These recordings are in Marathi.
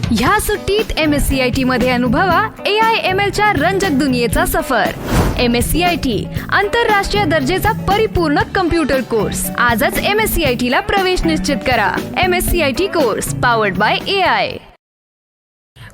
ह्या सुट्टीत MSCIT मध्ये अनुभवा AI/ML च्या रंजक दुनियेचा सफर। MSCIT आंतरराष्ट्रीय दर्जेचा परिपूर्ण कम्प्युटर कोर्स। आजच MSCIT ला प्रवेश निश्चित करा। MSCIT course powered by AI।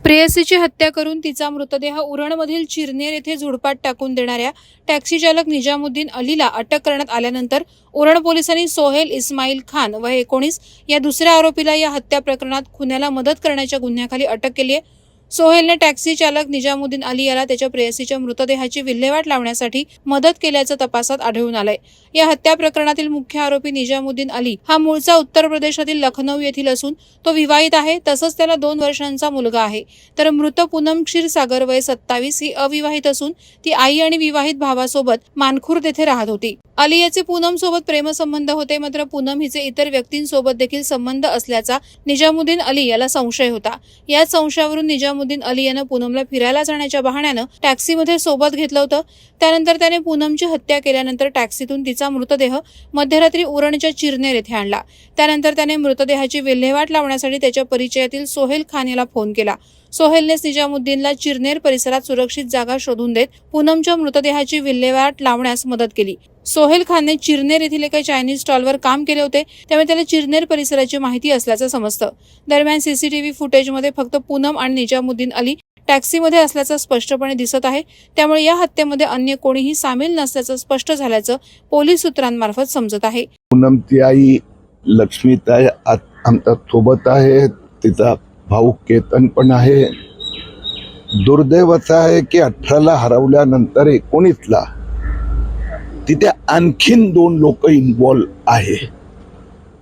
प्रेयसीची हत्या करून तिचा मृतदेह उरणमधील चिरनेर येथे झुडपात टाकून देणाऱ्या टॅक्सी चालक निजामुद्दीन अलीला अटक करण्यात आल्यानंतर उरण पोलिसांनी सोहेल इस्माईल खान वय 19 या दुसऱ्या आरोपीला या हत्या प्रकरणात खुनाला मदत करण्याच्या गुन्ह्याखाली अटक केली आहे। सोहेलने टॅक्सी चालक निजामुद्दीन अली याला त्याच्या प्रेयसीच्या मृतदेहाची विल्हेवाट लावण्यासाठी मदत केल्याचं तपासात आढळून आलंय। या हत्या प्रकरणातील मुख्य आरोपी निजामुद्दीन अली हा मूळचा उत्तर प्रदेशातील लखनौ येथील असून तो विवाहित आहे। तसंच त्याला 2 वर्षांचा मुलगा आहे। तर मृत पूनम क्षीरसागर वय 27 ही अविवाहित असून ती आई आणि विवाहित भावासोबत मानखुर्द येथे राहत होती। अली याचे पूनम सोबत प्रेमसंबंध होते, मात्र पूनम हिचे इतर व्यक्तींसोबत देखील संबंध असल्याचा निजामुद्दीन अली याला संशय होता। याच संशयावरून निजामुद्दीन अली यानं पूनमला फिरायला जाण्याच्या बहाण्यानं टॅक्सीमध्ये सोबत घेतलं होतं। त्यानंतर त्याने पूनमची हत्या केल्यानंतर टॅक्सीतून तिचा मृतदेह मध्यरात्री उरणच्या चिरनेर येथे आणला। त्यानंतर त्याने मृतदेहाची विल्हेवाट लावण्यासाठी त्याच्या परिचयातील सोहेल खान याला फोन केला। सोहेलनेच निजामुद्दीनला चिरनेर परिसरात सुरक्षित जागा शोधून देत पूनमच्या मृतदेहाची विल्हेवाट लावण्यास मदत केली। सोहेल खानने चिरनेर येथील एका चायनीज स्टॉलवर काम केले होते, त्यामुळे त्याला चिरनेर परिसराची माहिती असल्याचं समजतं। दरम्यान सीसीटीव्ही फुटेजमध्ये फक्त पूनम आणि निजामुद्दीन अली टॅक्सीमध्ये असल्याचं स्पष्टपणे दिसत आहे। त्यामुळे या हत्येमध्ये अन्य कोणीही सामील नसल्याचं स्पष्ट झाल्याचं पोलीस सूत्रांमार्फत समजत आहे। पूनमची आई लक्ष्मीताई आमच्या सोबत आहे, तिचा भाऊ केतन पण आहे। दुर्दैव असं आहे की 18ला हरवल्यानंतर 19ला तिथे आणखीन 2 लोक इन्व्हॉल्व आहे।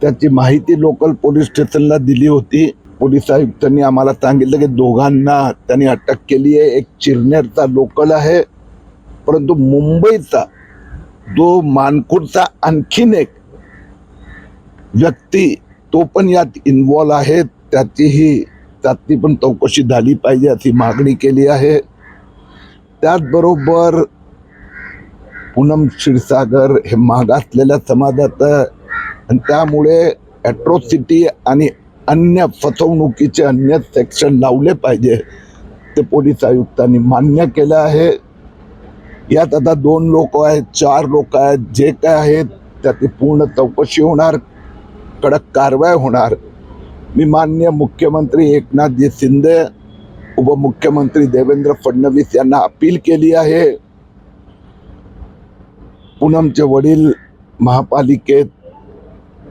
त्याची माहिती लोकल पोलीस स्टेशनला दिली होती। पोलीस आयुक्तांनी आम्हाला सांगितलं की दोघांना त्यांनी अटक केली आहे। एक चिरनेरचा लोकल आहे, परंतु मुंबईचा जो मानखुर्दचा आणखीन एक व्यक्ती तो पण यात इन्व्हॉल्व आहे। त्याची पण चौकशी झाली पाहिजे अशी मागणी केली आहे। त्याचबरोबर पूनम क्षीरसागर हे मागासलेल्या समाजाचं आणि त्यामुळे ॲट्रॉसिटी आणि अन्य फसवणुकीचे अन्य सेक्शन लावले पाहिजे ते पोलीस आयुक्तांनी मान्य केलं आहे। यात आता 2 लोक आहेत, 4 लोक आहेत, जे काय आहेत त्याची पूर्ण चौकशी होणार, कडक कारवाई होणार। मी माननीय मुख्यमंत्री एकनाथजी शिंदे, उपमुख्यमंत्री देवेंद्र फडणवीस यांना अपील केली आहे। पूनमचे वडील महापालिकेत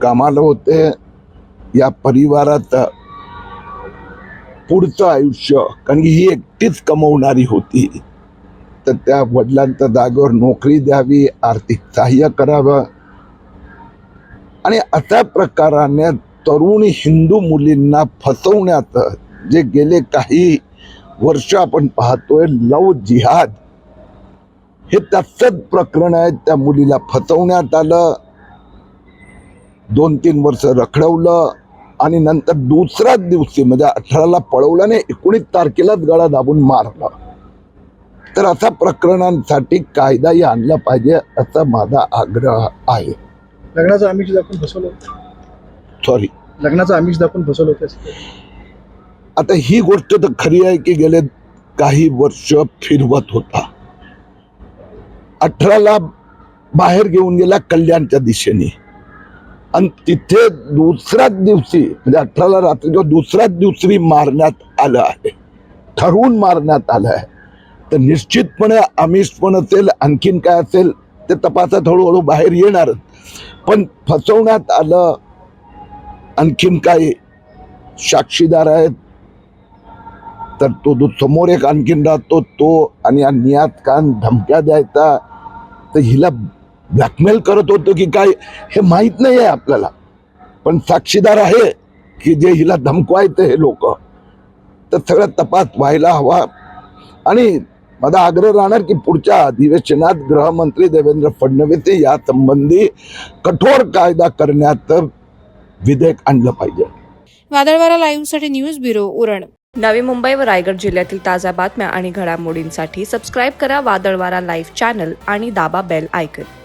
कामाला होते। या परिवाराचं पुढचं आयुष्य, कारण की ही एकटीच कमवणारी होती, तर त्या वडिलांच्या जागेवर नोकरी द्यावी, आर्थिक सहाय्य करावं। आणि अशा प्रकाराने तरुण हिंदू मुलींना फसवण्याचं जे गेले काही वर्ष आपण पाहतोय, लव जिहाद हे तसंच प्रकरण आहे। त्या मुलीला फसवण्यात आलं, 2-3 वर्ष रखडवलं आणि नंतर दुसऱ्याच दिवशी म्हणजे 18ला पळवलं आणि 19 तारखेलाच गळा दाबून मारलं। तर अशा प्रकरणांसाठी कायदाही आणला पाहिजे असा माझा आग्रह आहे। लग्नाचं आमिष दाखवून फसवलं, सॉरी लग्नाचं आमिष दाखवून फसवलं होतं। आता ही गोष्ट तर खरी आहे की गेले काही वर्ष फिरवत होता। 18ला बाहेर घेऊन गेला कल्याणच्या दिशेने आणि तिथे दुसऱ्याच दिवशी म्हणजे 18ला रात्रीच्या दुसऱ्याच दिवशी मारण्यात आलं आहे, ठरवून मारण्यात आलं आहे। तर निश्चितपणे आमिष पण असेल, आणखीन काय असेल ते तपासात हळूहळू बाहेर येणारच, पण फसवण्यात आलं। आणखीन काही साक्षीदार आहेत, तर तो जो समोर एक आणखीन राहतो तो आणि नियाज खान धमक्या द्यायचा, तर हिला ब्लॅकमेल करत होतो की काय हे माहीत नाही आहे आपल्याला, पण साक्षीदार आहे की जे हिला धमकवायचं हे लोक। तर सगळा तपास व्हायला हवा आणि माझा आग्रह राहणार की पुढच्या अधिवेशनात गृहमंत्री देवेंद्र फडणवीस या संबंधी कठोर कायदा करण्याचं विधेयक आणलं पाहिजे। वादळवारा लाईव्हसाठी न्यूज ब्युरो उरण। नवी मुंबई व रायगड जिल्ह्यातील ताज्या बातम्या आणि घडामोडींसाठी सबस्क्राईब करा वादळवारा लाईव्ह चॅनल आणि दाबा बेल आयकॉन।